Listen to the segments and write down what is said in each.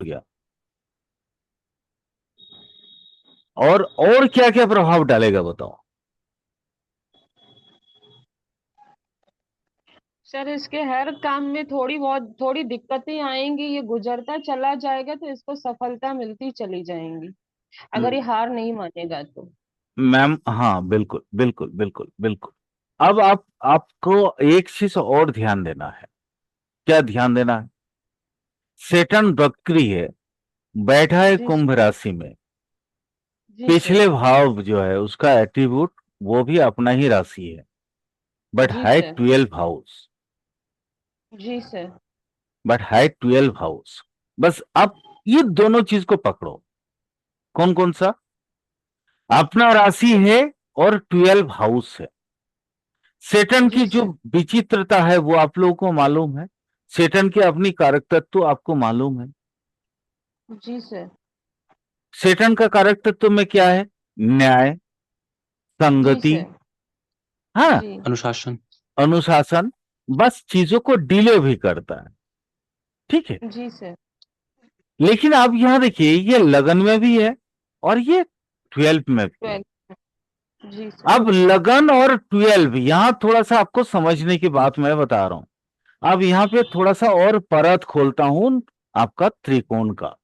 गया। और क्या क्या प्रभाव डालेगा बताओ। सर इसके हर काम में थोड़ी दिक्कतें आएंगी, ये गुजरता चला जाएगा तो इसको सफलता मिलती चली जाएंगी, अगर ये हार नहीं मानेगा तो। मैम हाँ, बिल्कुल बिल्कुल बिल्कुल बिल्कुल। अब आपको एक चीज और ध्यान देना है। क्या ध्यान देना है? सेटन वक्री है, बैठा है जी कुंभ राशि में। जी सर। पिछले भाव जो है उसका एट्रीब्यूट वो भी अपना ही राशि है, बट जी है सर। 12 हाउस। जी सर। बस अब ये दोनों चीज को पकड़ो। कौन कौन सा? अपना राशि है और 12 हाउस है। सेटन की जी जो सर। विचित्रता है वो आप लोगों को मालूम है। सेटन की अपनी कारक तत्व आपको मालूम है। जी सर। सेटन का कारक तत्व में क्या है? न्याय, जी संगति, सर। हाँ, जी। अनुशासन। अनुशासन। बस चीजों को डिले भी करता है। ठीक है। जी सर। लेकिन आप यहां देखिए, ये लगन में भी है और ये 12 में भी है। 12। जी सर। अब लगन और 12, यहां थोड़ा सा आपको समझने की बात मैं बता रहा हूं। अब यहां पे थोड़ा सा और परत खोलता हूं आपका त्रिकोण का।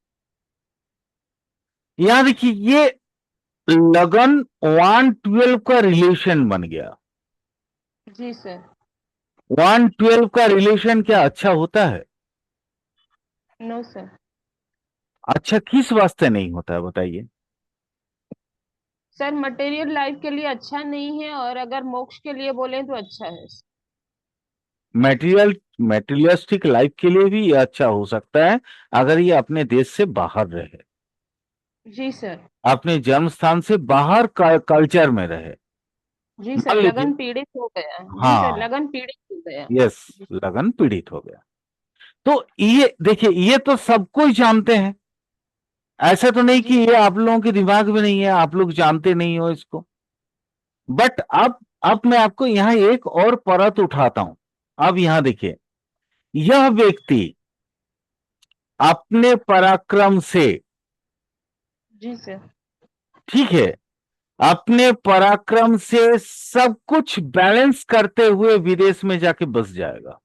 यहां देखिए, ये लगन 112 का रिलेशन बन गया। जी सर। 112 का रिलेशन क्या अच्छा होता है? No sir. अच्छा किस वास्ते नहीं होता है बताइए। सर मटेरियल लाइफ के लिए अच्छा नहीं है, और अगर मोक्ष के लिए बोले तो अच्छा है। मेटीरियलिस्टिक लाइफ के लिए भी ये अच्छा हो सकता है, अगर ये अपने देश से बाहर रहे, जी सर। अपने जन्म स्थान से बाहर कल्चर में रहे। जी सर, मान लीजिए, लगन पीड़ित हो गया। जी सर, हाँ, लगन पीड़ित हो गया। यस, जी लगन पीड़ित हो गया। तो ये देखिए, ये तो सब कोई जानते हैं। ऐसा तो नहीं जी कि ये आप लोगों के दिमाग में नहीं है, आप लोग जानते नहीं हो इसको। बट अब मैं आपको यहां एक और परत उठाता हूं। अब यहां देखिए, यह व्यक्ति अपने पराक्रम से, जी सर। ठीक है, अपने पराक्रम से सब कुछ बैलेंस करते हुए विदेश में जाके बस जाएगा।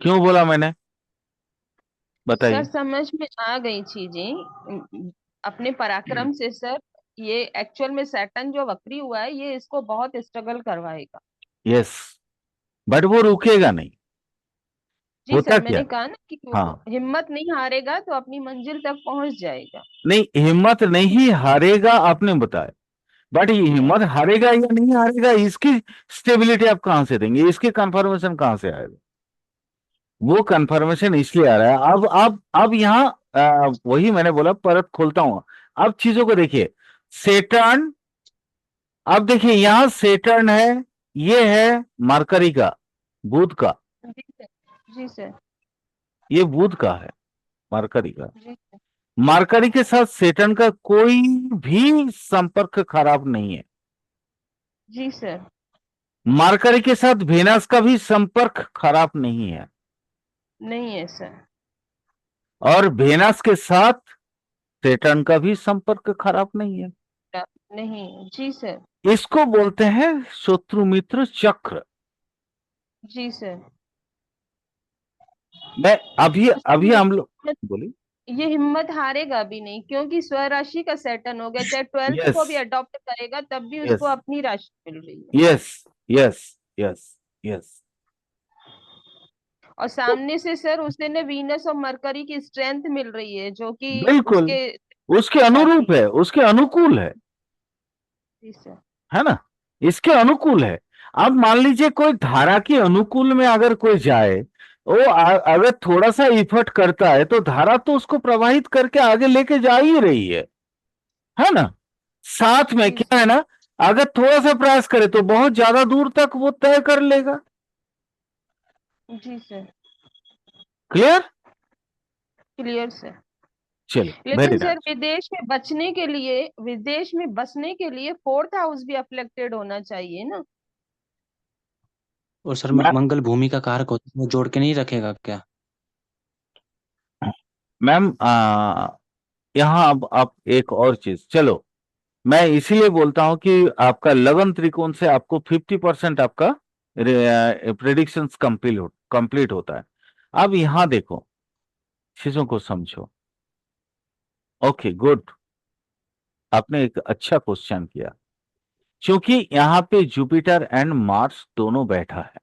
क्यों बोला मैंने, सर बताइए। समझ में आ गई चीजें। अपने पराक्रम से सर, ये एक्चुअल में सैटर्न जो वक्री हुआ है, ये इसको बहुत स्ट्रगल करवाएगा। यस, बट वो रुकेगा नहीं। जी होता सर, क्या? मैंने कहा ना कि हाँ, वो हिम्मत नहीं हारेगा तो अपनी मंजिल तक पहुंच जाएगा। नहीं, हिम्मत नहीं हारेगा आपने बताया, बट ये हिम्मत हारेगा या नहीं हारेगा, इसकी स्टेबिलिटी आप कहां से देंगे? इसके कंफर्मेशन कहां से आएगा? वो कंफर्मेशन इसलिए आ रहा है। अब यहाँ वही मैंने बोला, परत खोलता हूं। अब चीजों को देखिए। सेटर्न, अब देखिए यहां सेटर्न है, ये है मरकरी का, बुध का। जी सर। जी सर। ये बुध का है, मरकरी का। जी सर। मरकरी के साथ सेटर्न का कोई भी संपर्क खराब नहीं है। जी सर। मरकरी के साथ वेनस का भी संपर्क खराब नहीं है। नहीं है सर। और वेनस के साथ सेटर्न का भी संपर्क खराब नहीं है। नहीं। जी सर। इसको बोलते हैं शत्रु मित्र चक्र। जी सर। मैं अभी अभी इसलिए हम लोग, बोलिए। ये हिम्मत हारेगा भी नहीं, क्योंकि स्वराशि का सैटर्न हो गया, चाहे 12th यस, को भी अडॉप्ट करेगा तब भी उसको यस, अपनी राशि मिल रही है। Yes, yes, yes, yes. और सामने से सर उसे ने वीनस और मरकरी की स्ट्रेंथ मिल रही है, जो कि बिल्कुल उसके उसके साथी अनुरूप है। है, उसके अनुकूल जी सर। है ना? इसके अनुकूल है। अब मान लीजिए कोई धारा के अनुकूल में अगर कोई जाए, वो अगर थोड़ा सा इफर्ट करता है तो धारा तो उसको प्रवाहित करके आगे लेके जा ही रही है ना? साथ में जी क्या सर। है ना, अगर थोड़ा सा प्रयास करे तो बहुत ज्यादा दूर तक वो तय कर लेगा। जी सर। क्लियर? Clear sir. चलिए, वेरी लेकिन सर नाइस। विदेश में बसने के लिए 4th हाउस भी अफ्लेक्टेड होना चाहिए ना। और सर मैम मंगल भूमि का कारक होता है, वो जोड़ के नहीं रखेगा क्या? मैम यहाँ अब आप एक और चीज, चलो मैं इसीलिए बोलता हूं कि आपका लगन त्रिकोण से आपको 50% आपका प्रेडिक्शंस कंप्लीट होता है। अब यहां देखो, चीजों को समझो। ओके गुड, आपने एक अच्छा क्वेश्चन किया, क्योंकि यहाँ पे जुपिटर एंड मार्स दोनों बैठा है।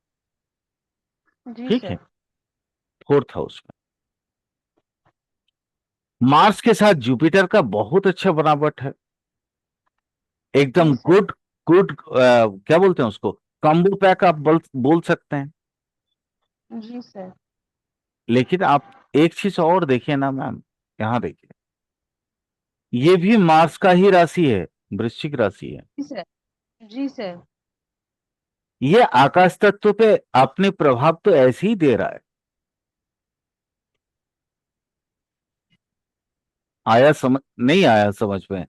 जी ठीक है, सर। फोर्थ हाउस में मार्स के साथ जुपिटर का बहुत अच्छा बनावट है, एकदम जी सर। गुड गुड, क्या बोलते हैं उसको, कॉम्बो पैक आप बोल सकते हैं। जी सर। लेकिन आप एक चीज और देखिए ना मैम, यहां देखिए, ये भी मार्स का ही राशि है, वृश्चिक राशि है। जी सर। जी सर। ये आकाश तत्व पे अपने प्रभाव तो ऐसे ही दे रहा है। आया समझ, नहीं आया समझ में?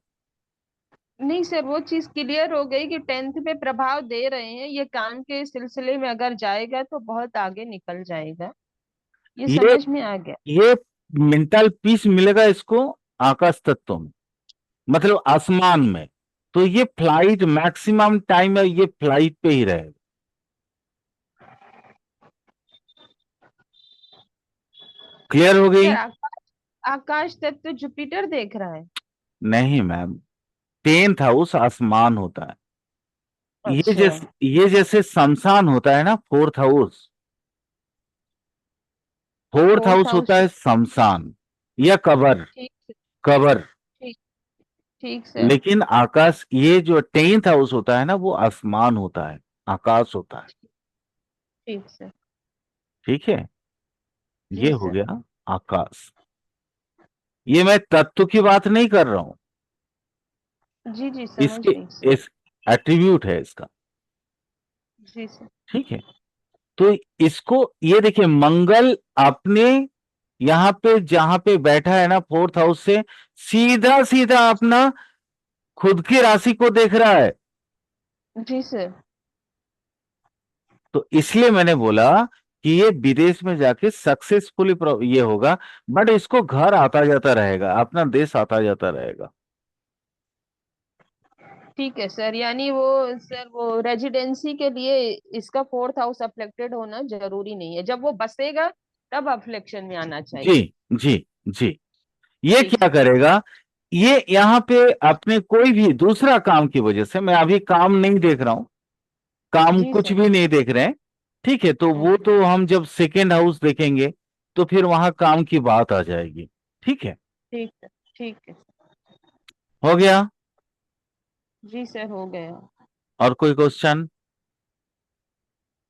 नहीं सर, वो चीज क्लियर हो गई कि 10th पे प्रभाव दे रहे हैं, ये काम के सिलसिले में अगर जाएगा तो बहुत आगे निकल जाएगा। ये ये समझ में आ गया। ये मेंटल पीस मिलेगा इसको आकाश तत्व में, मतलब आसमान में। तो ये फ्लाइट मैक्सिमम टाइम है, ये फ्लाइट पे ही रहेगा। क्लियर हो गई? सर आकाश तत्व जुपिटर देख रहा है? नहीं मैम, 10th हाउस आसमान होता है। अच्छा। ये जैसे शमशान होता है ना, fourth house, fourth fourth house होता हाउस। है शमशान या कबर, ठीक। कबर। ठीक। ठीक सर। लेकिन आकाश, ये जो 10th हाउस होता है ना, वो आसमान होता है, आकाश होता है। ठीक सर। ठीक है, ये जी हो सर। गया आकाश। ये मैं तत्व की बात नहीं कर रहा हूं, जी जी, समझ इसके गई सर। इस एट्रीब्यूट है इसका। जी सर। ठीक है, तो इसको ये देखिए, मंगल अपने यहां पे जहां पे बैठा है ना, फोर्थ हाउस से सीधा सीधा अपना खुद की राशि को देख रहा है। जी सर। तो इसलिए मैंने बोला कि ये विदेश में जाके सक्सेसफुली ये होगा, बट इसको घर आता जाता रहेगा, अपना देश आता जाता रहेगा। ठीक है सर, यानी वो सर वो रेजिडेंसी के लिए इसका फोर्थ हाउस अफ्लेक्टेड होना जरूरी नहीं है, जब वो बसेगा तब अफ्लेक्शन में आना जी चाहिए। जी जी। ये ठीक क्या सर। करेगा, ये यहां पे अपने कोई भी दूसरा काम की वजह से, मैं अभी काम नहीं देख रहा हूं, काम जी कुछ सर। भी नहीं देख रहे हैं। ठीक है, तो वो जी। तो हम जब सेकेंड हाउस देखेंगे तो फिर वहां काम की बात आ जाएगी। ठीक है, ठीक है। ठीक है। हो गया। जी सर, हो गया। और कोई क्वेश्चन?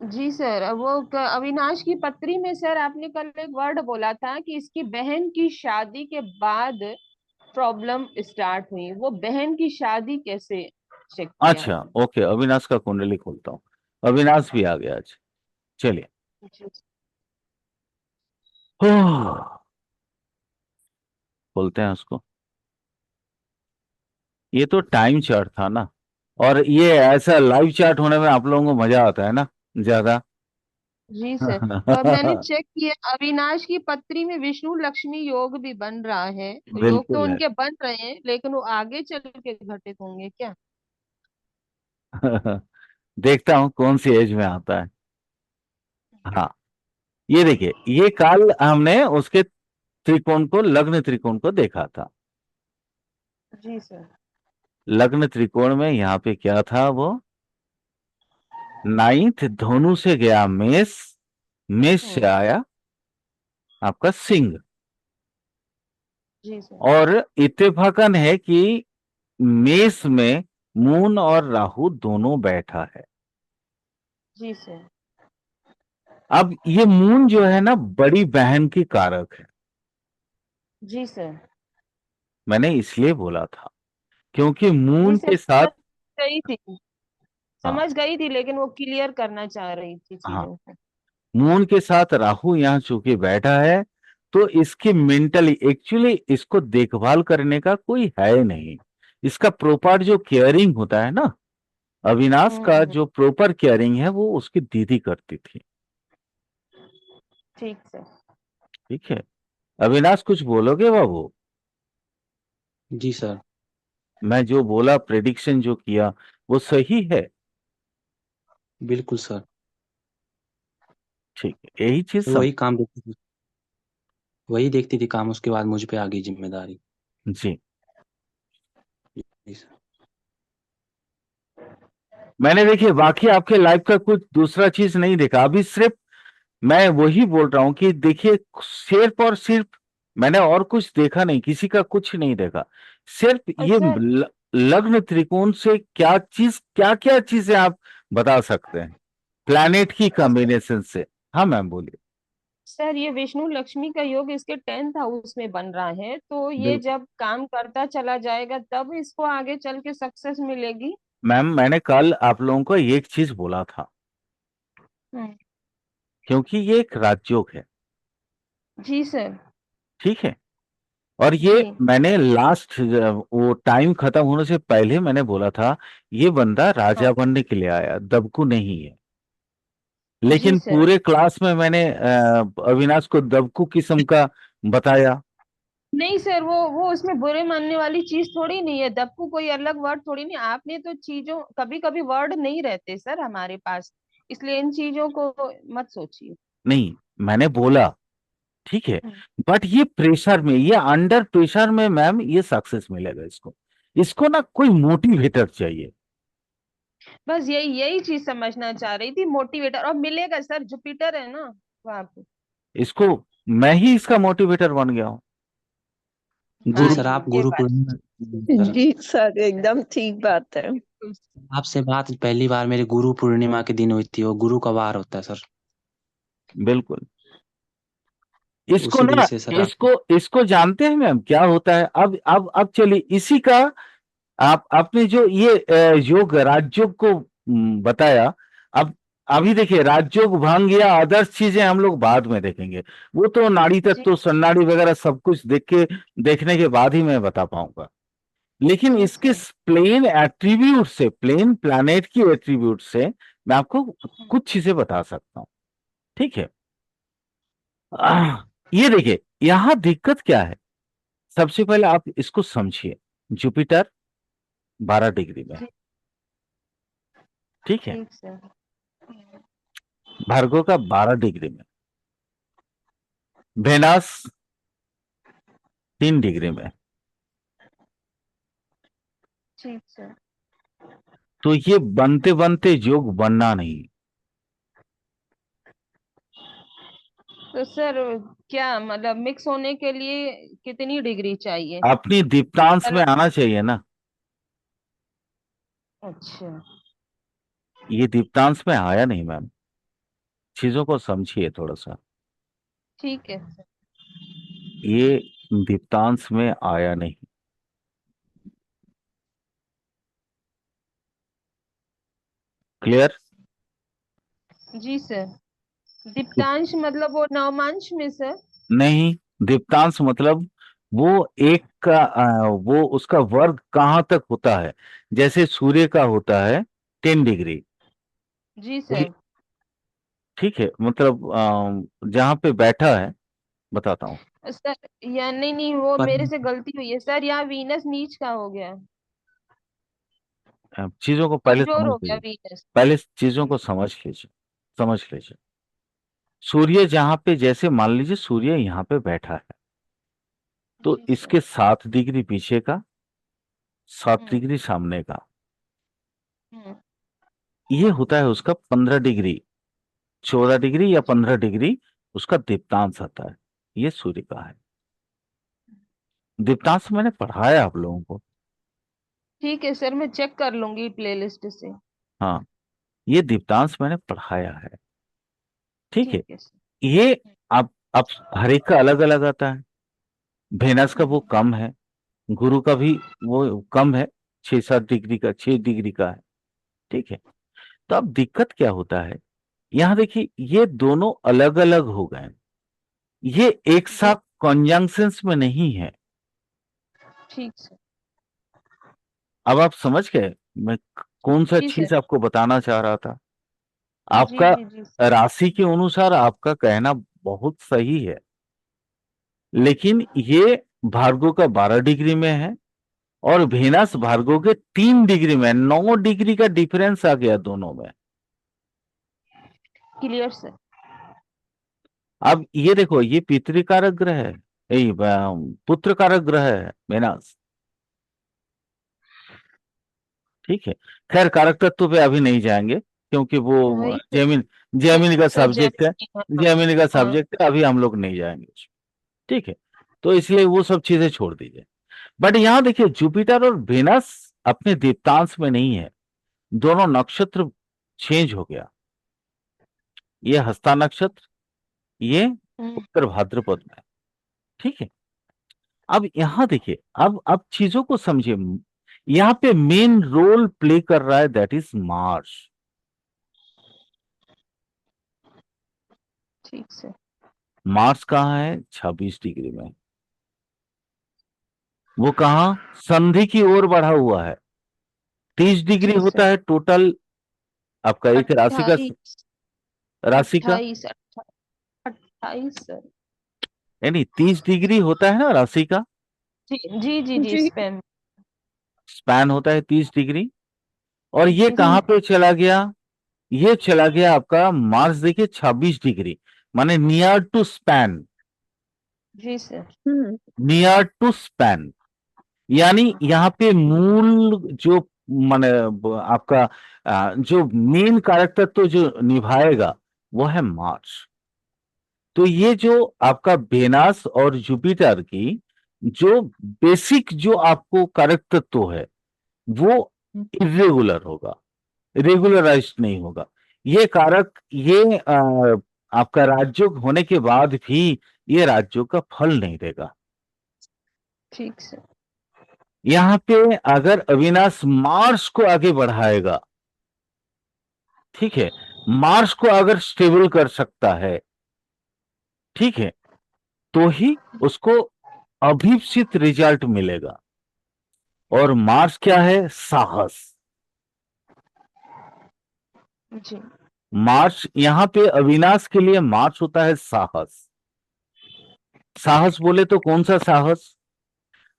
जी सर, अब वो अविनाश की पत्री में सर आपने कल एक वर्ड बोला था कि इसकी बहन की शादी के बाद प्रॉब्लम स्टार्ट हुई, वो बहन की शादी कैसे चेक किया अच्छा, आपने? ओके, अविनाश का कुंडली खोलता हूँ। अविनाश भी आ गया आज। चलिए। जी। ओह, खोलते हैं उसको। ये तो टाइम चार्ट था ना, और ये ऐसा लाइव चार्ट होने में आप लोगों को मजा आता है ना ज्यादा। जी सर। और मैंने चेक किया, अविनाश की पत्री में विष्णु लक्ष्मी योग भी बन रहा है, तो योग तो बिल्कुल है। उनके बन रहे हैं, लेकिन वो आगे चल के घटित होंगे क्या? देखता हूँ कौन सी एज में आता है। हाँ, ये देखिए, ये कल हमने उसके त्रिकोण को, लग्न त्रिकोण को देखा था। जी सर। लग्न त्रिकोण में यहाँ पे क्या था वो, नाइन्थ धनु से गया मेष, मेष से हम्म। आया आपका सिंह। जी सर। और इत्तेफाकन है कि मेष में मून और राहु दोनों बैठा है। जी सर। अब ये मून जो है ना, बड़ी बहन की कारक है। जी सर। मैंने इसलिए बोला था क्योंकि जी मून सर, के समझ साथ, गई थी। हाँ समझ गई थी, लेकिन वो क्लियर करना चाह रही थी हाँ, चीजों को। मून के साथ राहु यहां चूंकि बैठा है, तो इसकी मेंटली एक्चुअली इसको देखभाल करने का कोई है नहीं। इसका प्रॉपर जो केयरिंग होता है ना, अविनाश का हम्म, जो प्रॉपर केयरिंग है वो उसकी दीदी करती थी। ठीक सर। ठीक है, अविनाश कुछ बोलोगे बाबू? जी सर। मैं जो बोला, प्रेडिक्शन जो किया, वो सही है? बिल्कुल सर। ठीक है, यही चीज तो समझ। वही देखती थी काम, उसके बाद मुझ पे आ गई जिम्मेदारी। जी, जी सर। मैंने देखिए बाकी आपके लाइफ का कुछ दूसरा चीज नहीं देखा अभी, सिर्फ मैं वही बोल रहा हूं कि देखिए, सिर्फ और सिर्फ मैंने और कुछ देखा नहीं, किसी का कुछ नहीं देखा। सिर्फ और ये सर, लग्न त्रिकोण से क्या क्या चीजें आप बता सकते हैं प्लैनेट की और कॉम्बिनेशन से? हाँ मैम बोलिए। सर ये विष्णु लक्ष्मी का योग इसके 10th हाउस में बन रहा है, तो ये बिल्कुल जब काम करता चला जाएगा तब इसको आगे चल के सक्सेस मिलेगी। मैम, मैंने कल आप लोगों को एक चीज बोला था, हम्म, क्योंकि ये एक राजयोग है। जी सर। ठीक है, और ये जी मैंने लास्ट वो टाइम खत्म होने से पहले मैंने बोला था, ये बंदा हाँ, राजा बनने के लिए आया, दबकू नहीं है। जी लेकिन सर। पूरे क्लास में मैंने अविनाश को दबकू किस्म का बताया। नहीं सर, वो उसमें बुरे मानने वाली चीज थोड़ी नहीं है, दप्पू कोई अलग वर्ड थोड़ी नहीं, आपने तो चीजों, कभी कभी वर्ड नहीं रहते सर हमारे पास, इसलिए इन चीजों को मत सोचिए। नहीं, मैंने बोला, ठीक है, हम्म, बट ये प्रेशर में, ये अंडर प्रेशर में मैम ये सक्सेस मिलेगा इसको। इसको ना कोई मोटिवेटर चाहिए। बस यही यही चीज समझना चाह रही थी, मोटिवेटर, और मिलेगा सर, जुपिटर है ना वहां पे। इसको मैं ही इसका मोटिवेटर बन गया हूं। जी हाँ, सर, आप ये गुरु बात पूर्णिमा सर, जी सर, एकदम ठीक बात है। बिल्कुल। आपसे बात पहली बार मेरे गुरु पूर्णिमा के दिन हुई थी। वो गुरु का वार होता है सर। बिल्कुल। इसको उसी दिन ना, से सर आप। इसको जानते हैं मैम क्या होता है? अब चलिए इसी का, आप आपने जो ये योग राजयोग को बताया। अब अभी देखिए, राजयोग भंग या अदर्स चीजें हम लोग बाद में देखेंगे। वो तो नाड़ी जी तत्व, सन्नाड़ी वगैरह सब कुछ देखने के बाद ही मैं बता पाऊंगा। लेकिन जी इसके सर। प्लेन एट्रीब्यूट से, प्लेन प्लैनेट की एट्रीब्यूट से मैं आपको कुछ चीजें बता सकता हूं। ठीक है, ये देखिए यहां दिक्कत क्या है। सबसे पहले आप इसको समझिए, जुपिटर 12 डिग्री में है, जी ठीक है, ठीक सर। भार्गव का 12 डिग्री में, वेनस 3 डिग्री में। ठीक सर। तो ये बनते बनते योग बनना नहीं। तो सर क्या मतलब मिक्स होने के लिए कितनी डिग्री चाहिए? अपनी दीप्तांश में अलग। आना चाहिए ना। अच्छा। ये दीप्तांश में आया नहीं मैम, चीजों को समझिए थोड़ा सा। ठीक है सर। ये दीप्तांश में आया नहीं। क्लियर? जी सर। दीप्तांश मतलब वो नवमांश में सर? नहीं, दीप्तांश मतलब वो एक का वो उसका वर्ग कहां तक होता है, जैसे सूर्य का होता है 10 डिग्री। जी सर। ठीक है, मतलब जहां पे बैठा है, बताता हूँ। सर या नहीं नहीं, वो पर मेरे से गलती हुई है सर, यहाँ वीनस नीच का हो गया, चीजों को पहले कमजोर समझ हो गया लीजिए, वीनस। पहले चीजों को समझ लीजिए। सूर्य जहां पे, जैसे मान लीजिए सूर्य यहाँ पे बैठा है, तो जी सर। इसके 7 डिग्री पीछे का, सात हम्म। डिग्री सामने का, हम्म। ये होता है उसका 15 डिग्री, 14 डिग्री या जी 15 डिग्री उसका दीप्तांश आता है। ये सूर्य का है। दीप्तांश मैंने पढ़ाया आप लोगों को। ठीक है सर, मैं चेक कर लूंगी प्लेलिस्ट से। हाँ, ये दीप्तांश मैंने पढ़ाया है। ठीक है, ठीक है सर। ये अब हर एक का अलग अलग आता है। वेनस का वो हम्म, कम है, गुरु का भी वो कम है, 6-7 डिग्री का, 6 डिग्री का है। ठीक है, तो अब दिक्कत क्या होता है, यहां देखिए ये दोनों अलग अलग हो गए, ये एक जी साथ कॉन्जंक्शंस में नहीं है। ठीक सर। अब आप समझ गए मैं कौन सा जी चीज सर। आपको बताना चाह रहा था? जी आपका जी जी राशि के अनुसार आपका कहना बहुत सही है, लेकिन ये भार्गव का 12 डिग्री में है और वेनस भार्गव के 3 डिग्री में, 9 डिग्री का डिफरेंस आ गया दोनों में। Clear sir. अब ये देखो, ये पितृकारक ग्रह है, यही पुत्र कारक ग्रह है वेनस। ठीक है, खैर कारक तत्व पे अभी नहीं जाएंगे क्योंकि वो वही तो जेमिन जेमिनी का सर, सब्जेक्ट है। जैमिनी, हाँ। जेमिनी का हाँ। सब्जेक्ट है, अभी हम लोग नहीं जाएंगे उसमें। ठीक है, तो इसलिए वो सब चीजें छोड़ दीजिए। बट यहां देखिए, जुपिटर और वेनस अपने दीप्तांश में नहीं है, दोनों नक्षत्र चेंज हो गया। ये हस्ता नक्षत्र, ये हम्म, उत्तर भाद्रपद में है। ठीक है, अब यहां देखिए, अब चीजों को समझिए। यहां पे मेन रोल प्ले कर रहा है, दैट इज मार्स। ठीक सर। मार्स कहाँ है? 26 डिग्री में। वो कहाँ? संधि की ओर बढ़ा हुआ है। 30 डिग्री जी होता सर। है टोटल आपका एक राशि का, 28, राशि का 28, 28 सर। यानी 30 डिग्री होता है ना राशि का, जी जी जी जी, जी स्पैम। स्पैन होता है 30 डिग्री। और ये जी कहाँ पे चला गया? ये चला गया आपका मार्स, देखिए 26 डिग्री, माने नियर टू स्पैन। जी सर। नियर टू स्पैन, यानी यहाँ पे मूल जो माने आपका जो मेन कारक तत्व जो निभाएगा वो है मार्स। तो ये जो आपका वेनस और जुपिटर की जो बेसिक जो आपको कारक तत्व है वो इरेगुलर होगा, रेगुलराइज्ड नहीं होगा। ये कारक, ये आपका राजयोग होने के बाद भी ये राजयोग का फल नहीं देगा। ठीक सर। यहां पे अगर अविनाश मार्स को आगे बढ़ाएगा, ठीक है, मार्स को अगर स्टेबल कर सकता है, ठीक है, तो ही उसको अभीप्सित रिजल्ट मिलेगा। और मार्स क्या है? साहस। जी। मार्स, यहां पे अविनाश के लिए मार्स होता है साहस। साहस बोले तो कौन सा साहस?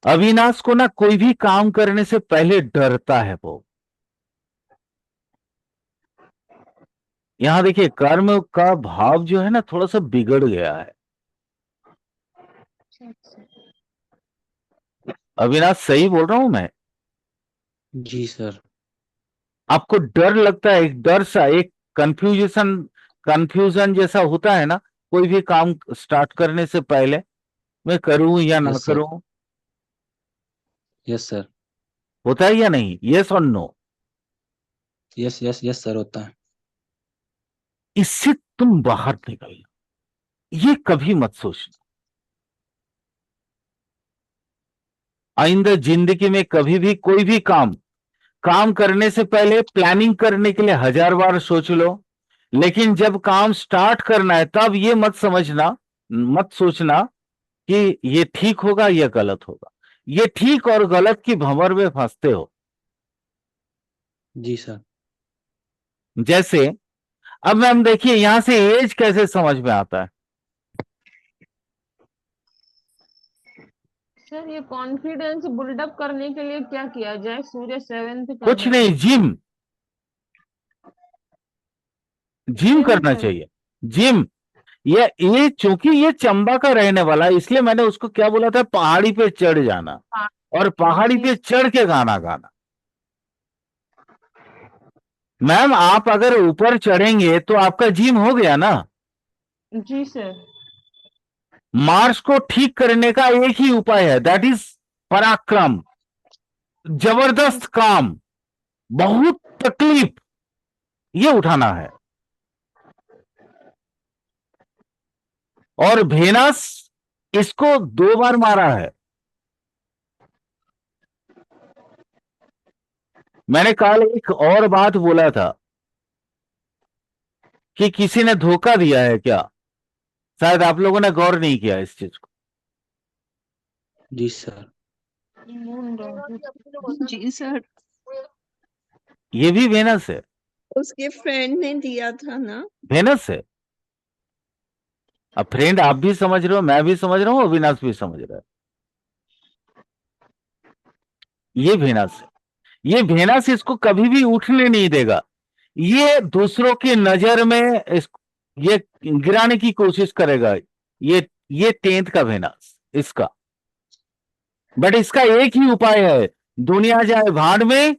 अविनाश को ना कोई भी काम करने से पहले डरता है वो। यहां देखिए, कर्म का भाव जो है ना थोड़ा सा बिगड़ गया है। ठीक सर। अविनाश, सही बोल रहा हूं मैं? जी सर। आपको डर लगता है, एक डर सा, एक कंफ्यूजन, कंफ्यूजन जैसा होता है ना कोई भी काम स्टार्ट करने से पहले, मैं करूं या ना यस सर। करूं। Yes sir. होता है या नहीं? यस और no? Yes yes yes sir, होता है। इससे तुम बाहर निकल, ये कभी मत सोचना। आइंदा जिंदगी में कभी भी कोई भी काम करने से पहले प्लानिंग करने के लिए 1000 बार सोच लो, लेकिन जब काम स्टार्ट करना है तब ये मत समझना, मत सोचना कि ये ठीक होगा या गलत होगा। ये ठीक और गलत की भंवर में फंसते हो। जी सर। जैसे अब मैम देखिए, यहां से एज कैसे समझ में आता है? सर, ये कॉन्फिडेंस बिल्डअप करने के लिए क्या किया जाए? सूर्य 7th का कुछ है। नहीं, जिम, जिम जिम करना सर। चाहिए। जिम, ये चूंकि ये चंबा का रहने वाला है, इसलिए मैंने उसको क्या बोला था, पहाड़ी पे चढ़ जाना हाँ। और पहाड़ी जी। पे चढ़ के गाना गाना। मैम आप अगर ऊपर चढ़ेंगे तो आपका जिम हो गया ना। जी सर। मार्स को ठीक करने का एक ही उपाय है, दैट इज पराक्रम। जबरदस्त काम, बहुत तकलीफ, ये उठाना है। और वेनस इसको 2 बार मारा है। मैंने कल एक और बात बोला था कि किसी ने धोखा दिया है क्या? शायद आप लोगों ने गौर नहीं किया इस चीज को। जी सर। मून राहु। जी सर। ये भी वेनस है, उसके फ्रेंड ने दिया था ना। वेनस है। अब फ्रेंड आप भी समझ रहे हो, मैं भी समझ रहा हूँ, अविनाश भी समझ रहा है, ये वेनस है। ये वेनस इसको कभी भी उठने नहीं देगा। ये दूसरों की नजर में ये गिराने की कोशिश करेगा। ये 10th का वेनस इसका। बट इसका एक ही उपाय है, दुनिया जाए भाड़ में।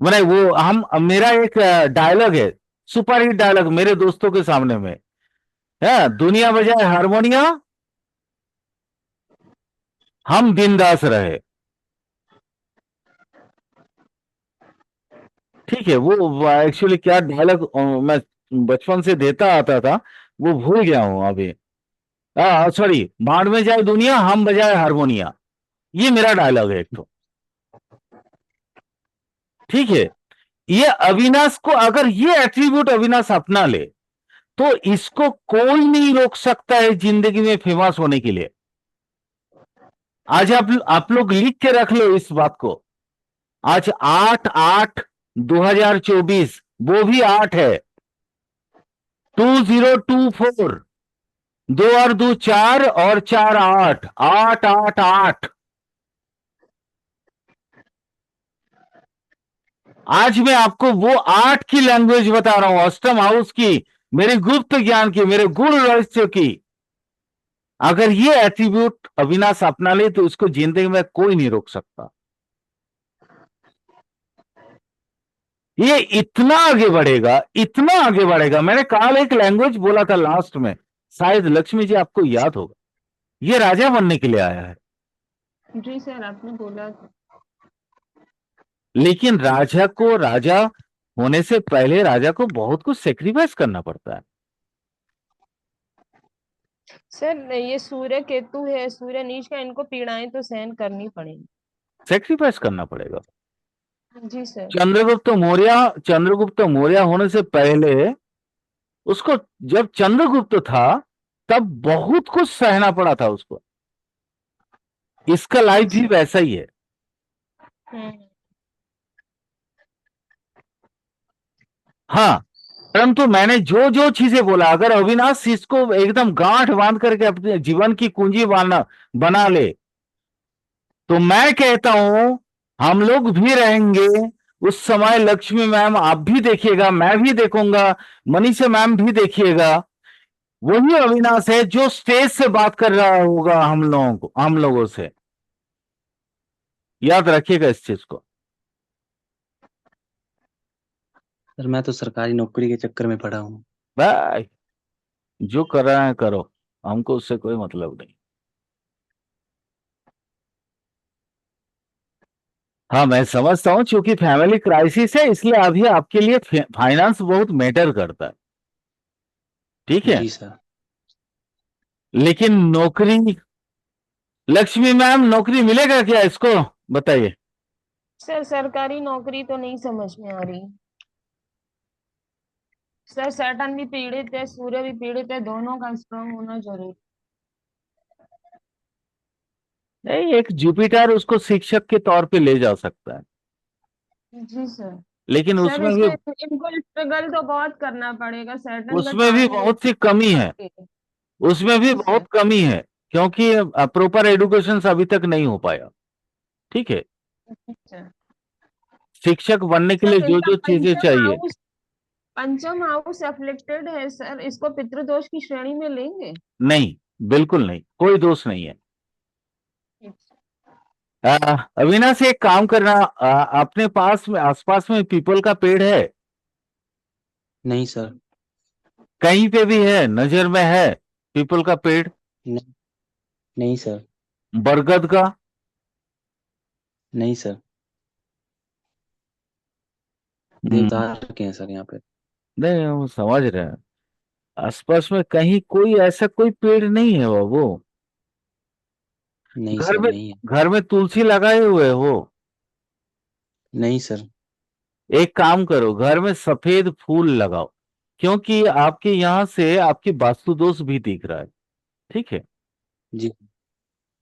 मैंने वो हम मेरा एक डायलॉग है, सुपर हिट डायलॉग मेरे दोस्तों के सामने में है, दुनिया बजाए हारमोनिया, हम बिंदास रहे। ठीक है, वो एक्चुअली क्या डायलॉग मैं बचपन से देता आता था, वो भूल गया हूं अभी। सॉरी, भाड़ में जाए दुनिया, हम बजाए हारमोनिया, ये मेरा डायलॉग है एक तो। ठीक है, ये अविनाश को, अगर ये एट्रीब्यूट अविनाश अपना ले, तो इसको कोई नहीं रोक सकता है जिंदगी में फेमस होने के लिए। आज आप लोग लिख के रख लो इस बात को। आज 8/8/2024, वो भी 8 है, 2024, 2 और 2 4 और 4 8, 8/8/8। आज मैं आपको वो 8 की लैंग्वेज बता रहा हूं, अष्टम हाउस की, मेरे गुप्त ज्ञान की, मेरे गुण रहस्य की। अगर ये एट्रीब्यूट अविनाश अपना ले तो उसको जिंदगी में कोई नहीं रोक सकता। ये इतना आगे बढ़ेगा, इतना आगे बढ़ेगा। मैंने कल एक लैंग्वेज बोला था लास्ट में, शायद लक्ष्मी जी आपको याद होगा। ये राजा बनने के लिए आया है, जी सर, आपने बोला था। लेकिन राजा को राजा होने से पहले राजा को बहुत कुछ सेक्रीफाइस करना पड़ता है। सर ये सूर्य केतु है, सूर्य नीच का, इनको पीड़ाएं तो सहन करनी पड़ेगी। सेक्रीफाइस करना पड़ेगा। जी सर। चंद्रगुप्त मौर्य होने से पहले उसको, जब चंद्रगुप्त था तब बहुत कुछ सहना पड़ा था उसको। इसका लाइफ भी वैसा ही है। हम्म। हाँ, परंतु मैंने जो जो चीजें बोला, अगर अविनाश इसको एकदम गांठ बांध करके अपने जीवन की कुंजी बना ले, तो मैं कहता हूं हम लोग भी रहेंगे उस समय। लक्ष्मी मैम आप भी देखिएगा, मैं भी देखूंगा, मनीषा मैम भी देखिएगा। वही अविनाश है जो स्टेज से बात कर रहा होगा हम लोगों से। याद रखिएगा इस चीज को। सर मैं तो सरकारी नौकरी के चक्कर में पड़ा हूँ। भाई जो कर रहा है करो, हमको उससे कोई मतलब नहीं। हाँ, मैं समझता हूं, क्योंकि फैमिली क्राइसिस है, इसलिए अभी आपके लिए फाइनेंस बहुत मैटर करता है। ठीक है, जी सर। लेकिन नौकरी, लक्ष्मी मैम नौकरी मिलेगा क्या इसको, बताइए। सर सरकारी नौकरी तो नहीं समझ में आ रही। सर सैटर्न भी पीड़ित है, सूर्य भी पीड़ित है, दोनों का स्ट्रांग होना जरूरी। नहीं, एक जुपिटर उसको शिक्षक के तौर पे ले जा सकता है, जी सर। लेकिन सर इसमें इनको स्ट्रगल तो बहुत करना पड़ेगा, सैटर्न का उसमें भी ट्रांजिट बहुत सी कमी है, उसमें भी जी बहुत सर। कमी है, क्योंकि प्रॉपर एजुकेशन अभी तक नहीं हो पाया। ठीक है, सर शिक्षक बनने के लिए सर जो इनका जो चीजें चाहिए। पंचम हाउस अफ्लिक्टेड है सर, इसको पितृदोष की श्रेणी में लेंगे? नहीं, बिल्कुल नहीं, कोई दोष नहीं है। अविनाश एक काम करना, अपने पास में आसपास में पीपल का पेड़ है? नहीं सर। कहीं पे भी है, नजर में है पीपल का पेड़? नहीं, नहीं सर। बरगद का? नहीं सर। हम्म, देवदार के हैं सर यहाँ पे। नहीं, हम समझ रहे हैं। आसपास में कहीं कोई ऐसा कोई पेड़ नहीं है वो? नहीं घर सर, में नहीं है। घर में तुलसी लगाए हुए हो? नहीं सर। एक काम करो, घर में सफेद फूल लगाओ, क्योंकि आपके यहां से आपकी वास्तु दोष भी दिख रहा है। ठीक है, जी।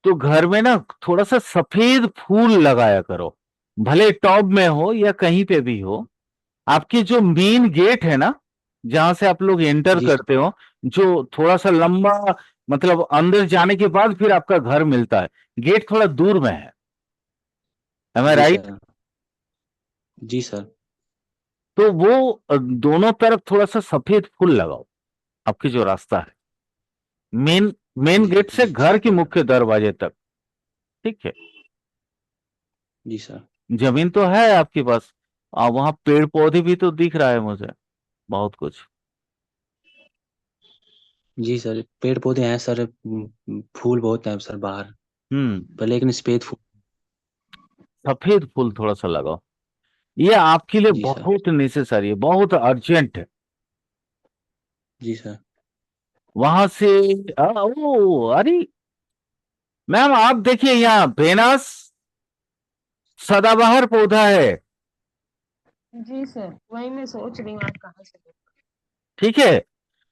तो घर में ना थोड़ा सा सफेद फूल लगाया करो। भले टॉप में हो या कहीं पे भी हो, आपकी जो मेन गेट है ना, जहां से आप लोग एंटर जी करते हो, जो थोड़ा सा लंबा, मतलब अंदर जाने के बाद फिर आपका घर मिलता है, गेट थोड़ा दूर में है। एम आई जी राइट? सर। जी सर। तो वो दोनों तरफ थोड़ा सा सफेद फूल लगाओ, आपकी जो रास्ता है, मेन मेन जी गेट से घर के मुख्य दरवाजे तक। ठीक है? जी सर। जमीन तो है आपके पास, वहां पेड़ पौधे भी तो दिख रहा है मुझे, बहुत कुछ। जी सर, पेड़ पौधे हैं सर, फूल बहुत हैं सर बाहर, हम्म। पर लेकिन सफेद फूल। सफेद फूल थोड़ा सा लगाओ, ये आपके लिए जी सर। बहुत नेसेसरी है, बहुत अर्जेंट है। जी सर। वहां से ओ अरे मैम, आप देखिए यहाँ वेनस सदाबहार पौधा है। जी सर, वही मैं सोच रही हूँ आप कहाँ से ठीक है,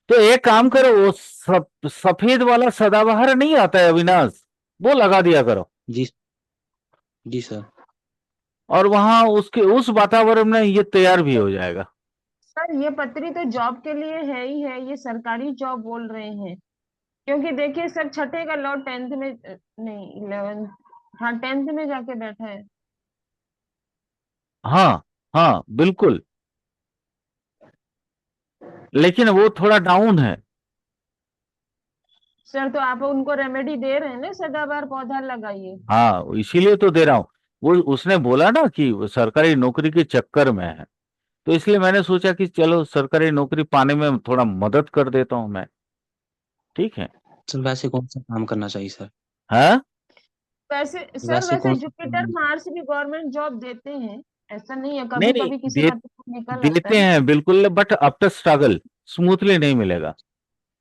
तो एक काम जी। करो, वो सफेद वाला सदाबहार नहीं आता है अविनाश, वो लगा दिया करो। जी। जी सर। और वहां उसके उस वातावरण में ये तैयार भी हो जाएगा। सर ये पत्री तो जॉब के लिए है ही है, ये सरकारी जॉब बोल रहे हैं। क्योंकि देखिए सर, छठे का लॉ टेंथ में नहीं, 11th, हाँ 10th में जाके बैठा है। हाँ हाँ बिल्कुल, लेकिन वो थोड़ा डाउन है। सर तो आप उनको रेमेडी दे रहे हैं ना, सदाबहार पौधा लगाइए। हाँ, इसीलिए तो दे रहा हूँ। वो उसने बोला ना कि वो सरकारी नौकरी के चक्कर में है, तो इसलिए मैंने सोचा कि चलो सरकारी नौकरी पाने में थोड़ा मदद कर देता हूं मैं। ठीक है? सर वैसे कौन सा काम करना चाहिए सर? हाँ, वैसे सर, वैसे वैसे कौन सा जुपिटर काम? मार्स भी गवर्नमेंट जॉब देते हैं, ऐसा नहीं है, नहीं कभी नहीं, कभी किसी का तो निकल आता देते है। हैं बिल्कुल, बट आफ्टर स्ट्रगल स्मूथली नहीं मिलेगा।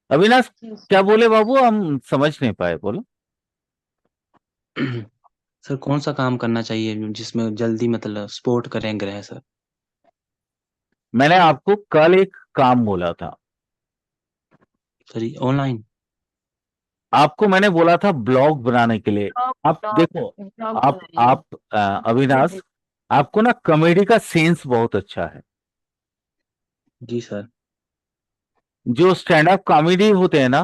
अविनाश, जी क्या बोले बाबू, हम समझ नहीं पाए, बोलो। सर कौन सा काम करना चाहिए जिसमें जल्दी मतलब सपोर्ट करें ग्रह सर? मैंने आपको कल एक काम बोला था, सर ये ऑनलाइन? आपको मैंने बोला था ब्लॉग बनाने के लिए। जॉब, आप जॉब, देखो, जॉब बनाइए। आप जी अविनाश, जी। आपको ना कॉमेडी का सेंस बहुत अच्छा है। जी सर। जो स्टैंड अप कॉमेडी होते हैं ना,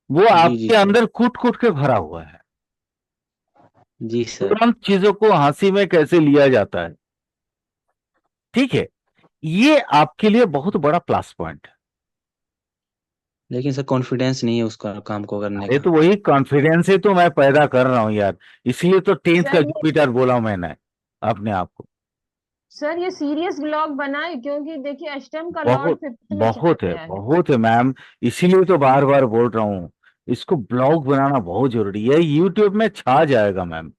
वो जी जी आपके सर। अंदर कूट कूट के भरा हुआ है। जी सर। तुरंत चीजों को हंसी में कैसे लिया जाता है। ठीक है? ये आपके लिए बहुत बड़ा प्लस पॉइंट है। लेकिन सर कॉन्फिडेंस नहीं है उसका काम को करने अरे का। तो वही कॉन्फिडेंस ही तो मैं पैदा कर रहा हूं यार, इसलिए तो 10th का सर ये जुपिटर बोला मैंने अपने आप को। सर ये सीरियस ब्लॉग बनाए, क्योंकि देखिए अष्टम का लॉर्ड बहुत 5th में चला गया है। बहुत है मैम, इसीलिए तो बार बार बोल रहा हूँ, इसको ब्लॉग बनाना बहुत जरूरी है, यूट्यूब में छा जाएगा मैम।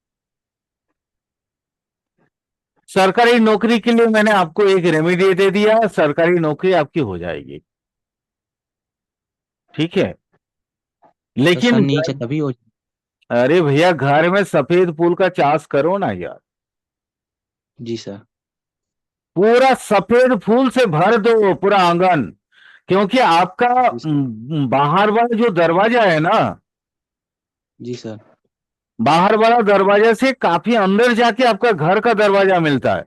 सरकारी नौकरी के लिए मैंने आपको एक रेमेडी दे दिया, सरकारी नौकरी आपकी हो जाएगी। ठीक है? तो सर लेकिन नीचे तभी हो। अरे भैया, घर में सफेद फूल का चाष करो ना यार, जी सर। पूरा सफेद फूल से भर दो पूरा आंगन। क्योंकि आपका जी सर। बाहर वाला जो दरवाजा है ना, जी सर। बाहर वाला दरवाजा से काफी अंदर जाके आपका घर का दरवाजा मिलता है,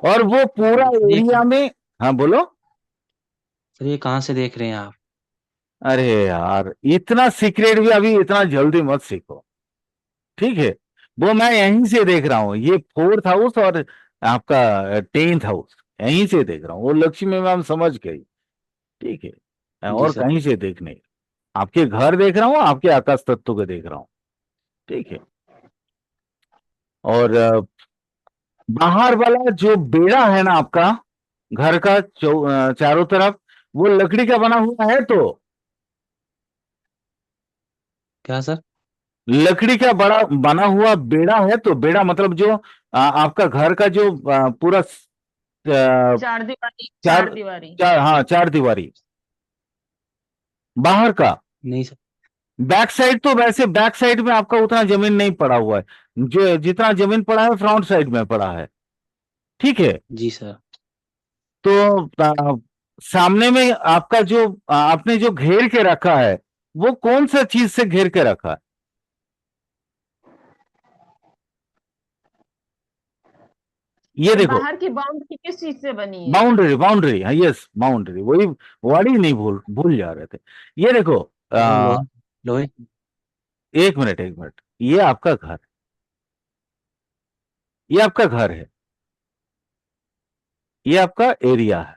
और वो पूरा सर ये एरिया में। हाँ बोलो। सर ये कहाँ से देख रहे हैं आप? अरे यार, इतना सीक्रेट भी अभी इतना जल्दी मत सीखो। ठीक है? वो मैं यहीं से देख रहा हूँ, ये 4th हाउस और आपका 10th हाउस, यहीं से देख रहा हूँ, वो लक्ष्मी मैम समझ गई। ठीक है? मैं जी और सर। कहीं से देख नहीं, आपके घर देख रहा हूँ, आपके आकाश तत्व को देख रहा हूँ। ठीक है? और बाहर वाला जो बेड़ा है ना आपका, घर का चारों तरफ, वो लकड़ी का बना हुआ है तो, क्या सर? लकड़ी का बड़ा बना हुआ बेड़ा है तो, बेड़ा मतलब जो आपका घर का जो पूरा चार दीवारी, चार चार दीवारी। चार हाँ, चार दीवारी बाहर का। नहीं सर। बैक साइड तो वैसे बैक साइड में आपका उतना जमीन नहीं पड़ा हुआ है, जो जितना जमीन पड़ा है फ्रंट साइड में पड़ा है। ठीक है? जी सर। तो सामने में आपका जो आपने जो घेर के रखा है, वो कौन सा चीज से घेर के रखा है? ये देखो, बाहर की बाउंड्री किस चीज से बनी है? बाउंड्री, बाउंड्री, हाँ, यस, बाउंड्री, वही वर्ड ही नहीं भूल भूल जा रहे थे। ये देखो, वो लोहे लोहे एक मिनट, एक मिनट, ये आपका घर, ये आपका घर है, ये आपका एरिया है,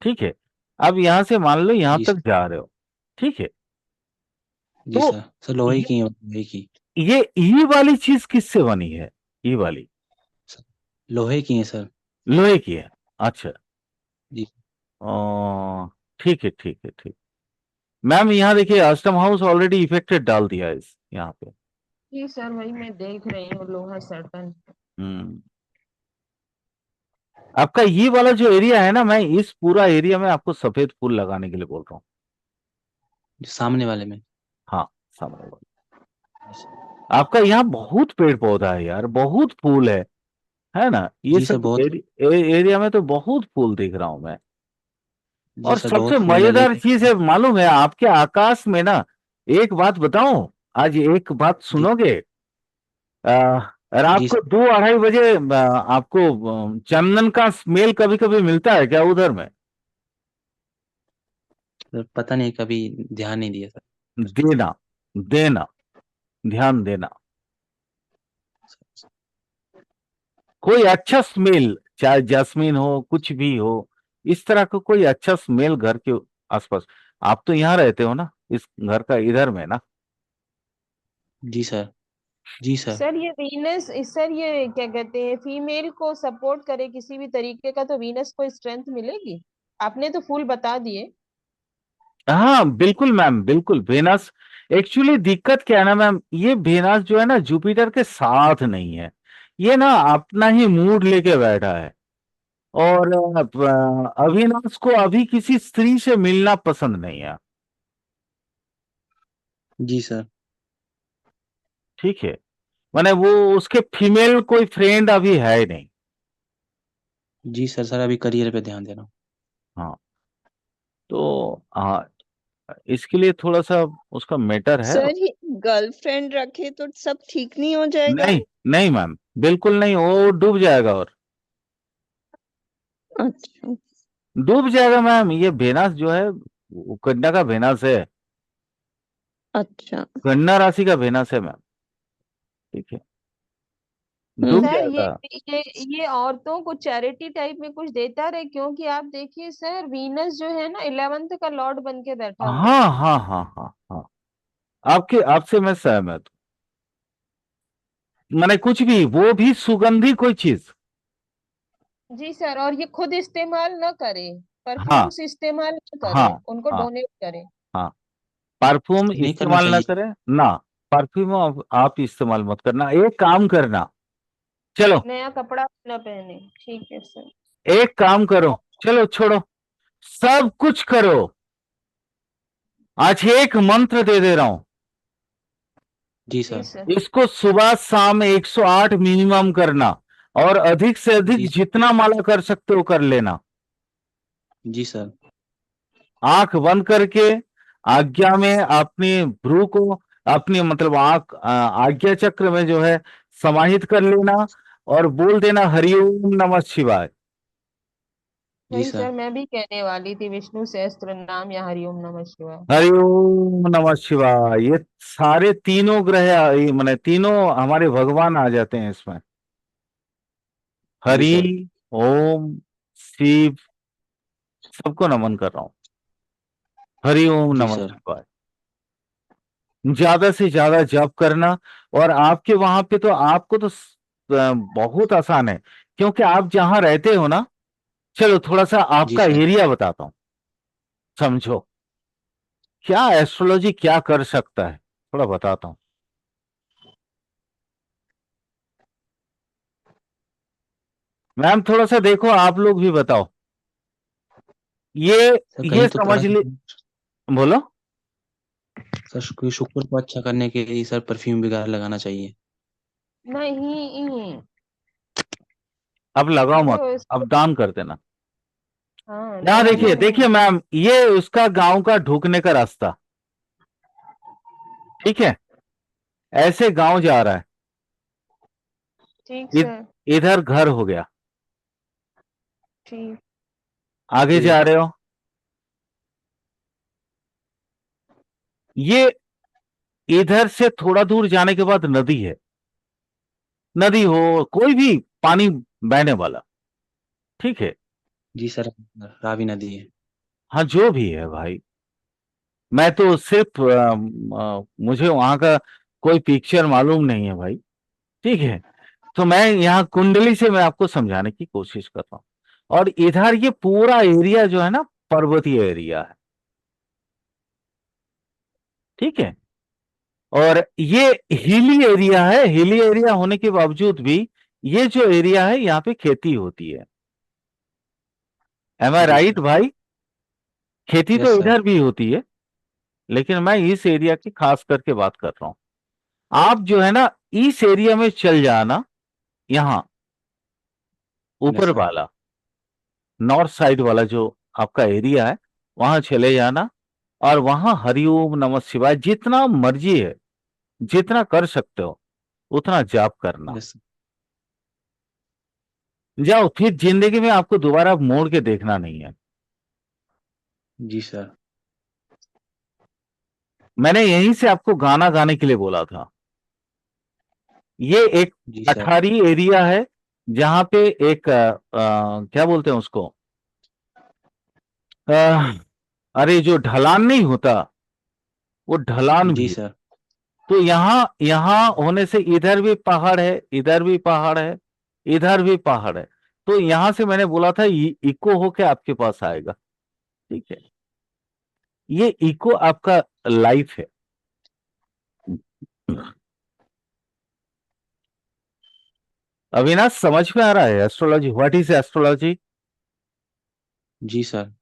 ठीक है। अब यहां से मान लो यहां जी तक सर। जा रहे हो, ठीक है। जी तो सर, सर लोहे की है, लोहे की। ये वाली चीज किससे बनी है? ये वाली सर, लोहे की है सर। लोहे की है। अच्छा, जी। ठीक है, ठीक है, ठीक। मैम यहाँ देखिए, अष्टम हाउस ऑलरेडी इफेक्टेड डाल दिया है इस यहाँ पे। जी सर, वही मैं देख रही हूँ, लोहा सर्टन। हम्म आपका ये वाला जो एरिया है ना, मैं इस पूरा एरिया में आपको सफेद फूल लगाने के लिए बोल रहा हूँ। जो सामने वाले में। हाँ, सामने वाला। जी सर। आपका यहाँ बहुत पेड़ पौधा है यार, बहुत फूल है ना? ये जी सर, सब बहुत। एरिया में तो बहुत फूल दिख रहा हूं मैं। जी और सर, सबसे बहुत फूल है मजेदार लेकिन। चीज है, मालूम है आपके आकाश में ना, एक बात बताऊं, आज एक बात जी। सुनोगे? रात जी को सर। 2-2:30 बजे आपको चंदन का स्मेल कभी कभी मिलता है क्या उधर में? सर, पता नहीं, कभी ध्यान नहीं दिया सर। देना, देना, ध्यान देना। कोई अच्छा स्मेल, चाहे जैस्मीन हो, कुछ भी हो, इस तरह का कोई अच्छा स्मेल घर के आसपास। आप तो यहाँ रहते हो ना, इस घर का इधर में ना? जी सर। जी सर। सर ये वीनस, सर ये क्या कहते हैं, फीमेल को सपोर्ट करे किसी भी तरीके का तो वीनस को स्ट्रेंथ मिलेगी? आपने तो फूल बता दिए। हाँ बिल्कुल मैम, बिल्कुल। वेनस, एक्चुअली दिक्कत क्या है ना मैम, ये वेनस जो है ना जुपिटर के साथ नहीं है, ये ना अपना ही मूड लेके बैठा है। और अविनाश को अभी किसी स्त्री से मिलना पसंद नहीं है, जी सर। ठीक है। माने वो, उसके फीमेल कोई फ्रेंड अभी है ही नहीं। जी सर, सर अभी करियर पे ध्यान दे रहा हूँ। हाँ, तो हाँ, इसके लिए थोड़ा सा उसका मैटर है। सर ये गर्लफ्रेंड रखे तो सब ठीक नहीं हो जाएगा? नहीं, नहीं मैम, बिल्कुल नहीं, वो डूब जाएगा, और अच्छा। डूब जाएगा मैम। ये वेनस जो है, वो कन्या का वेनस है, अच्छा। कन्या राशि का वेनस है मैम, ठीक है, डूब सर जाएगा। ये ये औरतों को चैरिटी टाइप में कुछ देता रहे, क्योंकि आप देखिए सर, वीनस जो है ना 11th का लॉर्ड बन के बैठा हुआ हाँ, है। हाँ, हाँ, हाँ, हाँ, आपके आपसे मैं सहमत हूं। माने कुछ भी, वो भी सुगंधी कोई चीज। जी सर, और ये खुद इस्तेमाल न करे, हाँ, परफ्यूम्स इस्तेमाल न हाँ, करे, उनको हाँ, डोनेट करे। हाँ, परफ्यूम नहीं करना इस्तेमाल ना चाहिए। करें ना, परफ्यूम आप इस्तेमाल मत करना। एक काम करना, चलो, नया कपड़ा न पहने, ठीक है सर। एक काम करो, चलो छोड़ो, सब कुछ करो, आज एक मंत्र दे दे रहा हूं, जी जी सर। सर। इसको सुबह शाम 108 मिनिमम करना, और अधिक से अधिक जी। जितना माला कर सकते हो कर लेना। जी सर। आंख बंद करके आज्ञा में अपनी भ्रू को, अपनी मतलब आंख आज्ञा चक्र में जो है समाहित कर लेना, और बोल देना हरिओम नमः शिवाय। जी वही सर। सर मैं भी कहने वाली थी, विष्णु सहस्त्र नाम या हरिओम नमः शिवाय। हरिओम नमः शिवाय, ये सारे तीनों ग्रह, ये माने तीनों हमारे भगवान आ जाते हैं इसमें। जी हरि, सर। ओम, शिव, सबको नमन कर रहा हूं। हरिओम जी नमः सर। शिवाय। ज्यादा से ज्यादा जप करना। और आपके वहां पे तो आपको तो बहुत आसान है, क्योंकि आप जहां रहते हो ना, चलो थोड़ा सा जी आपका सर। एरिया बताता हूं, समझो क्या एस्ट्रोलॉजी क्या कर सकता है, थोड़ा बताता हूं। मैम थोड़ा सा देखो, आप लोग भी बताओ, ये सर ये कहीं तो पढ़ा समझ था। ले, बोलो। सर कोई शुक्र को अच्छा करने के लिए सर परफ्यूम वगैरह लगाना चाहिए। नहीं, अब लगाओ मत, जो अब दान कर देना। हाँ, यहाँ लगाना देखिए, नहीं देखिए है। मैम, ये उसका गांव का ढुकने का रास्ता, ठीक है, ऐसे गांव जा रहा है, ठीक इ- सर। इधर घर हो गया, ठीक। आगे जी। जा रहे हो, ये इधर से थोड़ा दूर जाने के बाद नदी है, नदी हो कोई भी पानी बहने वाला, ठीक है। जी सर, रावी नदी है। हाँ जो भी है भाई, मैं तो सिर्फ मुझे वहां का कोई पिक्चर मालूम नहीं है भाई, ठीक है। तो मैं यहाँ कुंडली से मैं आपको समझाने की कोशिश कर रहा हूँ। और इधर ये पूरा एरिया जो है ना, पर्वतीय एरिया है, ठीक है। और ये हिली एरिया है, हिली एरिया होने के बावजूद भी ये जो एरिया है यहाँ पे खेती होती है। एम आई जी राइट सर। भाई? खेती तो यस सर। इधर भी होती है, लेकिन मैं इस एरिया की खास करके बात कर रहा हूं। आप जो है ना, इस एरिया में चल जाना, यहां यस ऊपर सर। वाला नॉर्थ साइड वाला जो आपका एरिया है, वहां चले जाना। और वहां हरिओम नमः शिवाय जितना मर्जी है, जितना कर सकते हो उतना जाप करना। Yes sir. जाओ, फिर जिंदगी में आपको दोबारा मोड़ के देखना नहीं है। जी सर। मैंने यहीं से आपको गाना गाने के लिए बोला था। ये एक जी सर। अठारी एरिया है, जहां पे एक क्या बोलते हैं उसको, अ, अरे जो ढलान नहीं होता, वो ढलान जी भी। सर। तो यहाँ यहाँ होने से इधर भी पहाड़ है, इधर भी पहाड़ है, इधर भी पहाड़ है। तो यहां से मैंने बोला था इको होके आपके पास आएगा, ठीक है। ये इको आपका लाइफ है। अविनाश, समझ में आ रहा है एस्ट्रोलॉजी? What is astrology? जी सर।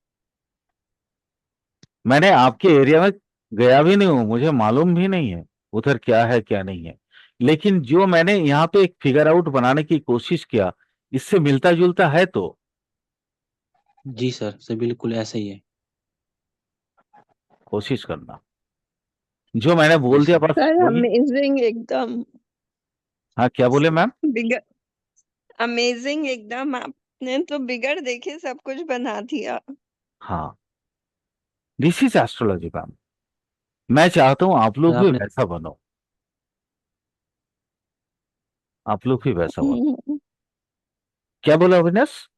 मैंने आपके एरिया में गया भी नहीं हूं, मुझे मालूम भी नहीं है उधर क्या है क्या नहीं है। लेकिन जो मैंने यहाँ पे एक फिगर आउट बनाने की कोशिश किया, इससे मिलता जुलता है तो जी सर बिल्कुल ऐसा ही है। कोशिश करना। जो मैंने जी बोल दिया सर। बस सर वही। अमेजिंग एकदम। हाँ क्या बोले मैम? बिगड़ अमेजिंग एकदम, आपने तो बिगड़ देखे सब कुछ बना दिया। हाँ, दिस इज एस्ट्रोलॉजी मैम। मैं चाहता हूं आप सर लोग भी आपने वैसा बनो, आप लोग भी वैसा बनो। हम्म, क्या बोला अविनाश?